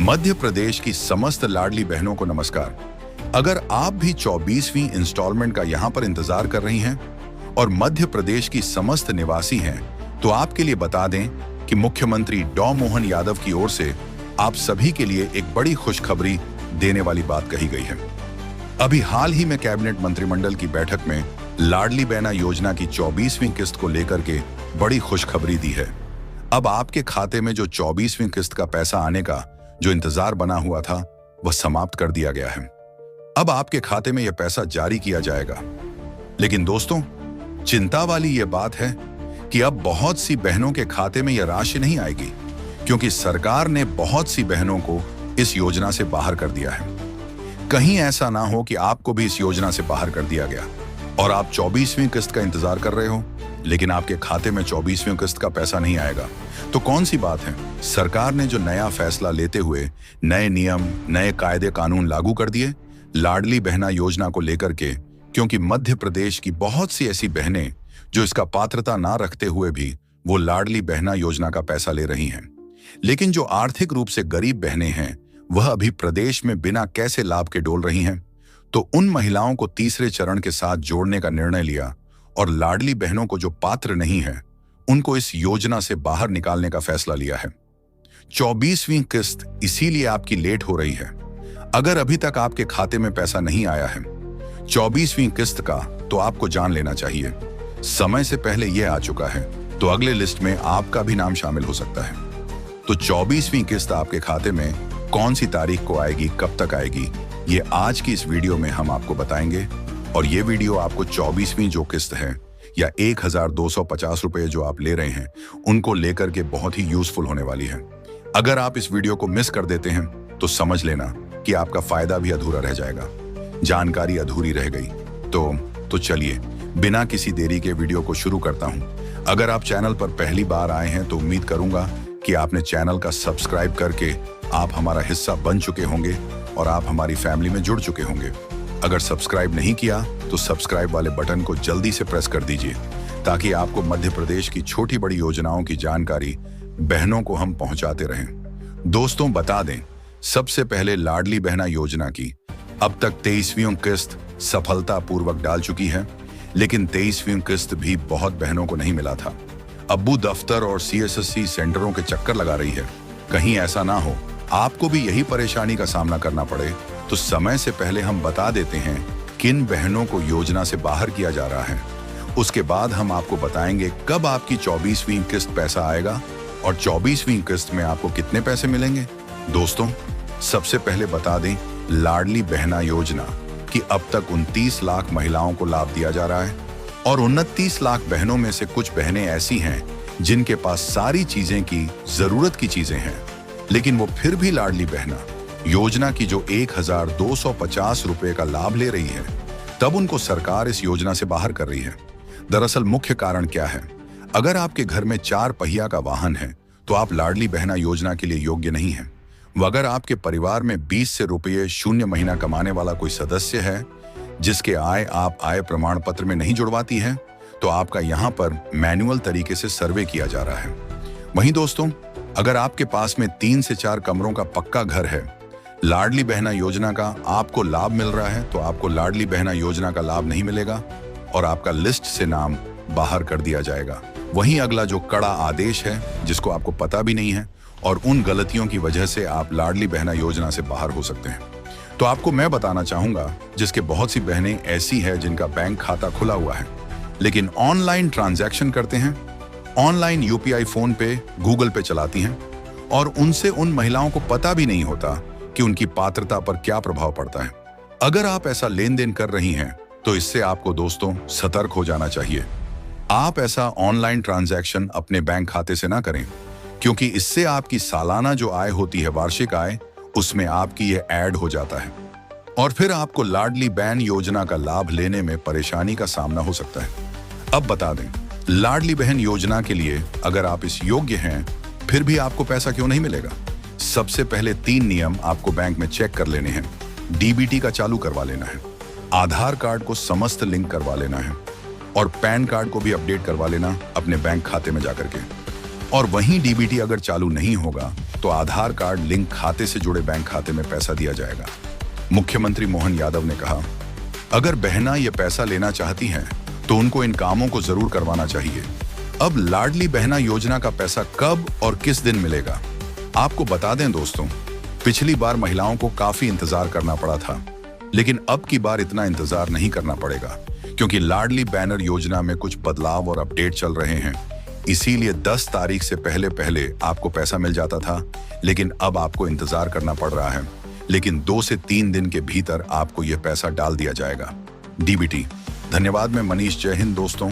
मध्य प्रदेश की समस्त लाडली बहनों को नमस्कार। अगर आप भी 24वीं इंस्टॉलमेंट का यहां पर इंतजार कर रही हैं और मध्य प्रदेश की समस्त निवासी हैं, तो आपके लिए बता दें कि मुख्यमंत्री डॉ मोहन यादव की ओर से आप सभी के लिए एक बड़ी खुशखबरी देने वाली बात कही गई है। अभी हाल ही में कैबिनेट मंत्रिमंडल की बैठक में लाडली बहना योजना की 24वीं किस्त को लेकर के बड़ी खुशखबरी दी है। अब आपके खाते में जो 24वीं किस्त का पैसा आने का जो इंतजार बना हुआ था, वह समाप्त कर दिया गया है। अब आपके खाते में यह पैसा जारी किया जाएगा। लेकिन दोस्तों, चिंता वाली यह बात है कि अब बहुत सी बहनों के खाते में यह राशि नहीं आएगी, क्योंकि सरकार ने बहुत सी बहनों को इस योजना से बाहर कर दिया है। कहीं ऐसा ना हो कि आपको भी इस योजना से बाहर कर दिया गया और आप 24वीं किस्त का इंतजार कर रहे हो, लेकिन आपके खाते में 24वीं किस्त का पैसा नहीं आएगा। तो कौन सी बात है, सरकार ने जो नया फैसला लेते हुए नए नियम, नए कायदे कानून लागू कर दिए लाडली बहना योजना को लेकर के, क्योंकि मध्य प्रदेश की बहुत सी ऐसी बहनें जो इसका पात्रता ना रखते हुए भी वो लाडली बहना योजना का पैसा ले रही हैं। लेकिन जो आर्थिक रूप से गरीब बहनें हैं, वह अभी प्रदेश में बिना कैसे लाभ के डोल रही हैं। तो उन महिलाओं को तीसरे चरण के साथ जोड़ने का निर्णय लिया और लाडली बहनों को जो पात्र नहीं है, उनको इस योजना से बाहर निकालने का फैसला लिया है। 24वीं किस्त इसीलिए आपकी लेट हो रही है। अगर अभी तक आपके खाते में पैसा नहीं आया है 24वीं किस्त का, तो आपको जान लेना चाहिए, समय से पहले यह आ चुका है, तो अगले लिस्ट में आपका भी नाम शामिल हो सकता है। तो 24वीं किस्त आपके खाते में कौन सी तारीख को आएगी, कब तक आएगी, ये आज की इस वीडियो में हम आपको बताएंगे। और ये वीडियो आपको 24वीं जो किस्त है या 1250 रुपए जो आप ले रहे हैं, उनको लेकर के बहुत ही यूजफुल होने वाली है। अगर आप इस वीडियो को मिस कर देते हैं तो समझ लेना कि आपका फायदा भी अधूरा रह जाएगा, जानकारी अधूरी रह गई। तो चलिए बिना किसी देरी के वीडियो को शुरू करता हूं। अगर आप चैनल पर पहली बार आए हैं तो उम्मीद करूंगा कि आपने चैनल का सब्सक्राइब करके आप हमारा हिस्सा बन चुके होंगे और आप हमारी फैमिली में जुड़ चुके होंगे। अगर सब्सक्राइब नहीं किया तो सब्सक्राइब वाले बटन को जल्दी से प्रेस कर दीजिए, ताकि आपको मध्य प्रदेश की छोटी बड़ी योजनाओं की जानकारी बहनों को हम पहुंचाते रहें। दोस्तों, बता दें, सबसे पहले लाडली बहना योजना की अब तक 23वीं किस्त सफलतापूर्वक डाल चुकी है, लेकिन 23वीं किस्त भी बहुत बहनों को नहीं मिला था। अब्बू दफ्तर और CSSC सेंटरों के चक्कर लगा रही है। कहीं ऐसा ना हो आपको भी यही परेशानी का सामना करना पड़े, तो समय से पहले हम बता देते हैं किन बहनों को योजना से बाहर किया जा रहा है। उसके बाद हम आपको बताएंगे कब आपकी 24वीं किस्त पैसा आएगा और 24वीं किस्त में आपको कितने पैसे मिलेंगे। दोस्तों, सबसे पहले बता दें, लाडली बहना योजना की अब तक 29 लाख महिलाओं को लाभ दिया जा रहा है और 29 लाख बहनों में से कुछ बहनें ऐसी हैं जिनके पास सारी चीजें की जरूरत की चीजें हैं, लेकिन वो फिर भी लाडली बहना योजना की जो 1250 रुपए का लाभ ले रही है, तब उनको सरकार इस योजना से बाहर कर रही है। दरअसल मुख्य कारण क्या है? अगर आपके घर में 4 पहिया का वाहन है तो आप लाडली बहना योजना के लिए योग्य नहीं है। अगर आपके परिवार में 20 से रुपये शून्य महीना कमाने वाला कोई सदस्य है जिसके आय आप आय प्रमाण पत्र में नहीं जुड़वाती है, तो आपका यहाँ पर मैनुअल तरीके से सर्वे किया जा रहा है। वहीं दोस्तों, अगर आपके पास में 3 से 4 कमरों का पक्का घर है, लाडली बहना योजना का आपको लाभ मिल रहा है, तो आपको लाडली बहना योजना का लाभ नहीं मिलेगा और आपका लिस्ट से नाम बाहर कर दिया जाएगा। वहीं अगला जो कड़ा आदेश है, जिसको आपको पता भी नहीं है और उन गलतियों की वजह से आप लाडली बहना योजना से बाहर हो सकते हैं, तो आपको मैं बताना चाहूंगा, जिसके बहुत सी बहनें ऐसी है जिनका बैंक खाता खुला हुआ है लेकिन ऑनलाइन ट्रांजैक्शन करते हैं, ऑनलाइन UPI, फोन पे, गूगल पे चलाती हैं और उनसे उन महिलाओं को पता भी नहीं होता कि उनकी पात्रता पर क्या प्रभाव पड़ता है। अगर आप ऐसा लेन देन कर रही हैं तो इससे आपको दोस्तों सतर्क हो जाना चाहिए। आप ऐसा ऑनलाइन ट्रांजैक्शन अपने बैंक खाते से ना करें, क्योंकि इससे आपकी सालाना जो आय होती है, वार्षिक आय, उसमें आपकी ये ऐड हो जाता है और फिर आपको लाडली बहन योजना का लाभ लेने में परेशानी का सामना हो सकता है। अब बता दें, लाडली बहन योजना के लिए अगर आप इस योग्य हैं, फिर भी आपको पैसा क्यों नहीं मिलेगा? सबसे पहले 3 नियम आपको बैंक में चेक कर लेने हैं। DBT का चालू करवा लेना है, आधार कार्ड को समस्त लिंक करवा लेना है और पैन कार्ड को भी अपडेट करवा लेना अपने बैंक खाते में जाकर के। और वहीं डीबीटी अगर चालू नहीं होगा तो आधार कार्ड लिंक खाते से जुड़े बैंक खाते में पैसा दिया जाएगा। मुख्यमंत्री मोहन यादव ने कहा, अगर बहना ये पैसा लेना चाहती हैं तो उनको इन कामों को जरूर करवाना चाहिए। अब लाडली बहना योजना का पैसा कब और किस दिन मिलेगा? आपको बता दें दोस्तों, पिछली बार महिलाओं को काफी इंतजार करना पड़ा था, लेकिन अब की बार इतना इंतजार नहीं करना पड़ेगा, क्योंकि लाडली बैनर योजना में कुछ बदलाव और अपडेट चल रहे हैं। इसीलिए 10 तारीख से पहले पहले आपको पैसा मिल जाता था, लेकिन अब आपको इंतजार करना पड़ रहा है। लेकिन 2 से 3 दिन के भीतर आपको यह पैसा डाल दिया जाएगा। डीबीटी। धन्यवाद। मैं मनीष। जय हिंद दोस्तों।